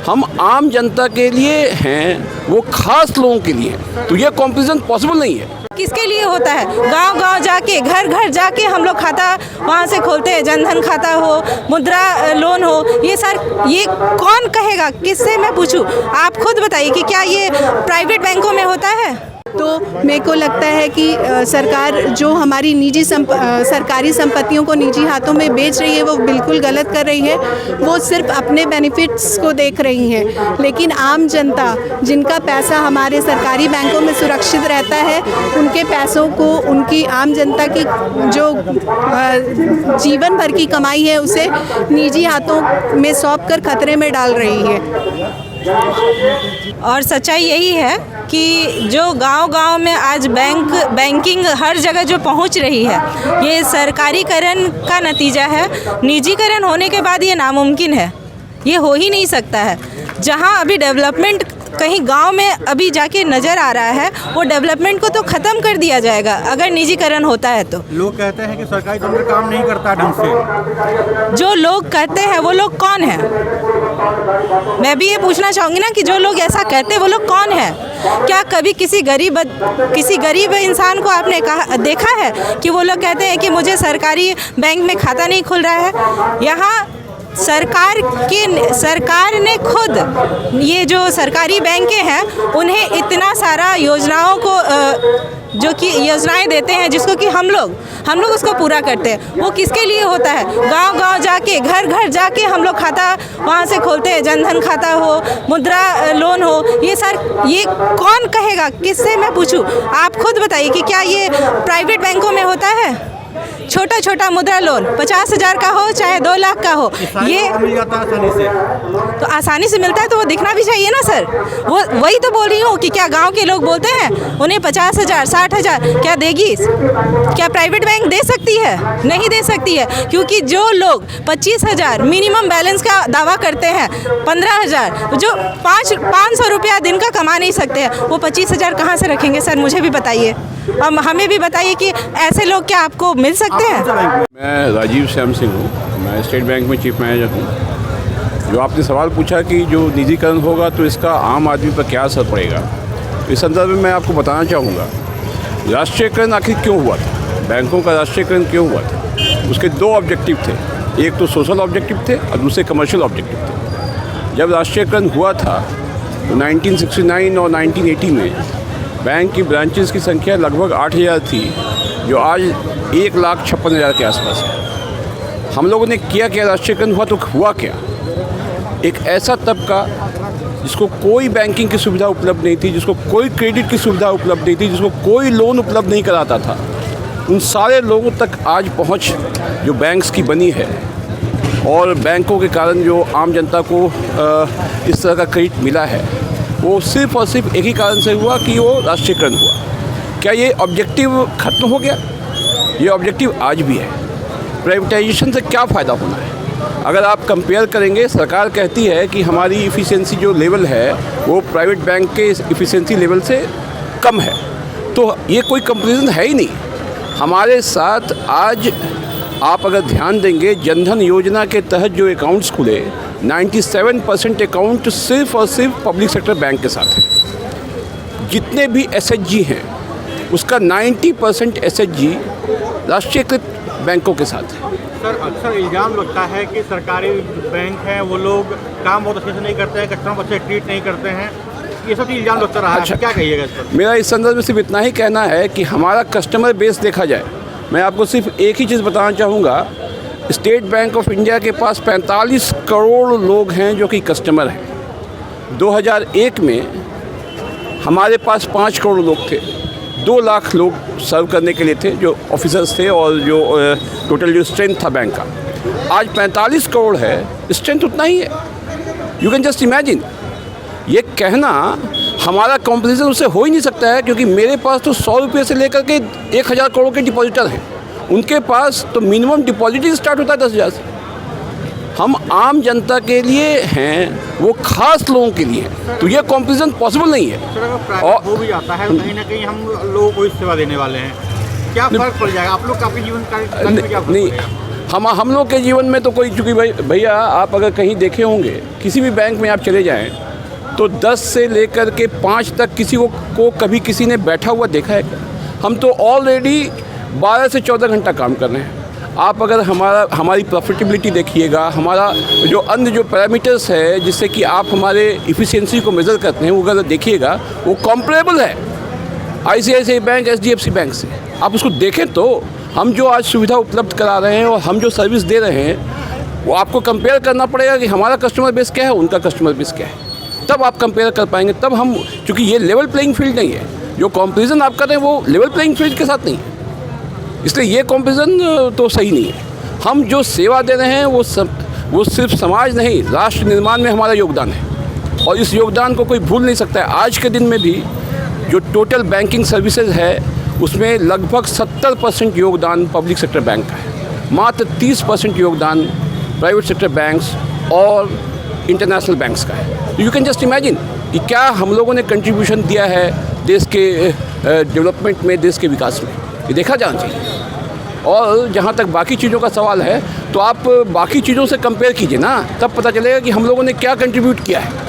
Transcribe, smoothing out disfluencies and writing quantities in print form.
हम आम जनता के लिए हैं, वो खास लोगों के लिए हैं। तो ये कंपैरिजन पॉसिबल नहीं है। किसके लिए होता है? गांव-गांव जाके, घर-घर जाके हम लोग खाता वहाँ से खोलते हैं। जनधन खाता हो, मुद्रा लोन हो, ये कौन कहेगा? किससे मैं पूछूं? आप खुद बताइए कि क्या ये प्राइवेट बैंकों में होता है? तो मेरे को लगता है कि सरकार जो हमारी सरकारी संपत्तियों को निजी हाथों में बेच रही है वो बिल्कुल गलत कर रही है। वो सिर्फ अपने बेनिफिट्स को देख रही है, लेकिन आम जनता जिनका पैसा हमारे सरकारी बैंकों में सुरक्षित रहता है, उनके पैसों को, उनकी आम जनता की जो जीवन भर की कमाई है उसे निजी हाथों में सौंप कर खतरे में डाल रही है। और सच्चाई यही है कि जो गांव-गांव में आज बैंकिंग हर जगह जो पहुंच रही है, ये सरकारीकरण का नतीजा है। निजीकरण होने के बाद ये नामुमकिन है, ये हो ही नहीं सकता है। जहां अभी डेवलपमेंट कहीं गांव में अभी जाके नज़र आ रहा है, वो डेवलपमेंट को तो ख़त्म कर दिया जाएगा अगर निजीकरण होता है तो। लोग कहते हैं कि सरकारी तंत्र काम नहीं करता ढंग से। जो लोग कहते हैं वो लोग कौन हैं? मैं भी ये पूछना चाहूँगी ना कि जो लोग ऐसा कहते हैं वो लोग कौन हैं? क्या कभी किसी गरीब इंसान को आपने देखा है कि वो लोग कहते हैं कि मुझे सरकारी बैंक में खाता नहीं खुल रहा है? यहाँ सरकार ने खुद ये जो सरकारी बैंकें हैं उन्हें इतना सारा योजनाओं को जो कि योजनाएं देते हैं जिसको कि हम लोग उसको पूरा करते हैं। वो किसके लिए होता है? गांव-गांव जाके, घर-घर जाके हम लोग खाता वहाँ से खोलते हैं। जनधन खाता हो, मुद्रा लोन हो, ये कौन कहेगा? किससे मैं पूछूं? आप खुद बताइए कि क्या ये प्राइवेट बैंकों में होता है? छोटा मुद्रा लोन 50,000 का हो चाहे 2 लाख का हो, ये मिल जाता है आसानी से। तो आसानी से मिलता है तो वो दिखना भी चाहिए ना सर। वो वही तो बोल रही हूँ कि क्या गांव के लोग बोलते हैं उन्हें 50,000 60,000 क्या देगी? क्या प्राइवेट बैंक दे सकती है? नहीं दे सकती है, क्योंकि जो लोग 25,000 मिनिमम बैलेंस का दावा करते हैं, 15,000 जो 500 रुपया दिन का कमा नहीं सकते हैं, वो 25,000 कहाँ से रखेंगे सर? मुझे भी बताइए और हमें भी बताइए कि ऐसे लोग क्या आपको मिल सकते हैं? मैं राजीव श्याम सिंह हूँ, मैं स्टेट बैंक में चीफ मैनेजर हूँ। जो आपने सवाल पूछा कि जो निजीकरण होगा तो इसका आम आदमी पर क्या असर पड़ेगा, इस संदर्भ में मैं आपको बताना चाहूँगा राष्ट्रीयकरण आखिर क्यों हुआ था, बैंकों का राष्ट्रीयकरण क्यों हुआ था। उसके 2 ऑब्जेक्टिव थे, एक तो सोशल ऑब्जेक्टिव थे और दूसरे कमर्शियल ऑब्जेक्टिव थे। जब राष्ट्रीयकरण हुआ था तो 1969 और 1980 में बैंक की ब्रांचेस की संख्या लगभग 8,000 थी, जो आज 1,56,000 के आसपास है। हम लोगों ने किया क्या? राष्ट्रीयकरण हुआ तो हुआ क्या? एक ऐसा तबका जिसको कोई बैंकिंग की सुविधा उपलब्ध नहीं थी, जिसको कोई क्रेडिट की सुविधा उपलब्ध नहीं थी, जिसको कोई लोन उपलब्ध नहीं कराता था, उन सारे लोगों तक आज पहुंच जो बैंक्स की बनी है और बैंकों के कारण जो आम जनता को इस तरह का क्रेडिट मिला है, वो सिर्फ और सिर्फ एक ही कारण से हुआ कि वो राष्ट्रीयकरण हुआ। क्या ये ऑब्जेक्टिव खत्म हो गया? ये ऑब्जेक्टिव आज भी है। प्राइवेटाइजेशन से क्या फ़ायदा होना है? अगर आप कंपेयर करेंगे, सरकार कहती है कि हमारी इफ़िशियंसी जो लेवल है वो प्राइवेट बैंक के इफ़िशियंसी लेवल से कम है, तो ये कोई कंपैरिजन है ही नहीं। हमारे साथ आज आप अगर ध्यान देंगे, जनधन योजना के तहत जो अकाउंट्स खुले, 97% अकाउंट सिर्फ और सिर्फ पब्लिक सेक्टर बैंक के साथ है। जितने भी एसएचजी हैं उसका 90% एसएचजी राष्ट्रीयकृत बैंकों के साथ है। सर, अक्सर इल्ज़ाम लगता है कि सरकारी बैंक हैं वो लोग काम बहुत अच्छे से नहीं करते हैं, कस्टमर को अच्छे ट्रीट नहीं करते हैं, ये सब इल्ज़ाम लगता रहा है। क्या कहिएगा इस पर? मेरा इस संदर्भ में सिर्फ इतना ही कहना है कि हमारा कस्टमर बेस देखा जाए। मैं आपको सिर्फ एक ही चीज़ बताना चाहूँगा, स्टेट बैंक ऑफ इंडिया के पास 45 करोड़ लोग हैं जो कि कस्टमर हैं। 2001 में हमारे पास 5 करोड़ लोग थे, 2 लाख लोग सर्व करने के लिए थे जो ऑफिसर्स थे, और जो टोटल जो स्ट्रेंथ था बैंक का, आज 45 करोड़ है, स्ट्रेंथ उतना ही है। You can just imagine. ये कहना हमारा कंपैरिजन उससे हो ही नहीं सकता है, क्योंकि मेरे पास तो 100 रुपये से लेकर के 1,000 करोड़ के डिपॉजिटर हैं, उनके पास तो मिनिमम डिपॉजिट ही स्टार्ट होता है 10,000 से। हम आम जनता के लिए हैं, वो खास लोगों के लिए हैं, तो ये कंपैरिजन पॉसिबल नहीं है। और हो भी जाता है, कहीं ना कहीं हम लोगों को सेवा देने वाले हैं, क्या फ़र्क पड़ जाएगा? आप लोग काफ़ी जीवन में क्या नहीं, हम लोग के जीवन में तो कोई, चूँकि भैया आप अगर कहीं देखे होंगे, किसी भी बैंक में आप चले जाएं तो 10 से लेकर के 5 तक किसी को कभी किसी ने बैठा हुआ देखा है क्या? हम तो ऑलरेडी 12 से 14 घंटा काम कर रहे हैं। आप अगर हमारी प्रॉफिटेबिलिटी देखिएगा, हमारा जो अन्य जो पैरामीटर्स है जिससे कि आप हमारे इफ़िशियंसी को मेज़र करते हैं, वो अगर देखिएगा वो कंपेरेबल है ICICI बैंक, HDFC बैंक से। आप उसको देखें तो हम जो आज सुविधा उपलब्ध करा रहे हैं और हम जो सर्विस दे रहे हैं, वो आपको कंपेयर करना पड़ेगा कि हमारा कस्टमर बेस क्या है, उनका कस्टमर बेस क्या है, तब आप कंपेयर कर पाएंगे। तब हम, क्योंकि ये लेवल प्लेइंग फील्ड नहीं है, जो कंपैरिजन आप कर रहे हैं वो लेवल प्लेइंग फील्ड के साथ नहीं है, इसलिए ये कंपैरिजन तो सही नहीं है। हम जो सेवा दे रहे हैं वो सिर्फ समाज नहीं, राष्ट्र निर्माण में हमारा योगदान है और इस योगदान को कोई भूल नहीं सकता है। आज के दिन में भी जो टोटल बैंकिंग सर्विसेज है उसमें लगभग 70% योगदान पब्लिक सेक्टर बैंक का है, मात्र 30% योगदान प्राइवेट सेक्टर बैंक्स और इंटरनेशनल बैंक्स का है। यू कैन जस्ट इमेजिन कि क्या हम लोगों ने कंट्रीब्यूशन दिया है देश के डेवलपमेंट में, देश के विकास में, ये देखा जाना चाहिए। और जहाँ तक बाकी चीज़ों का सवाल है तो आप बाकी चीज़ों से कंपेयर कीजिए ना, तब पता चलेगा कि हम लोगों ने क्या कंट्रीब्यूट किया है।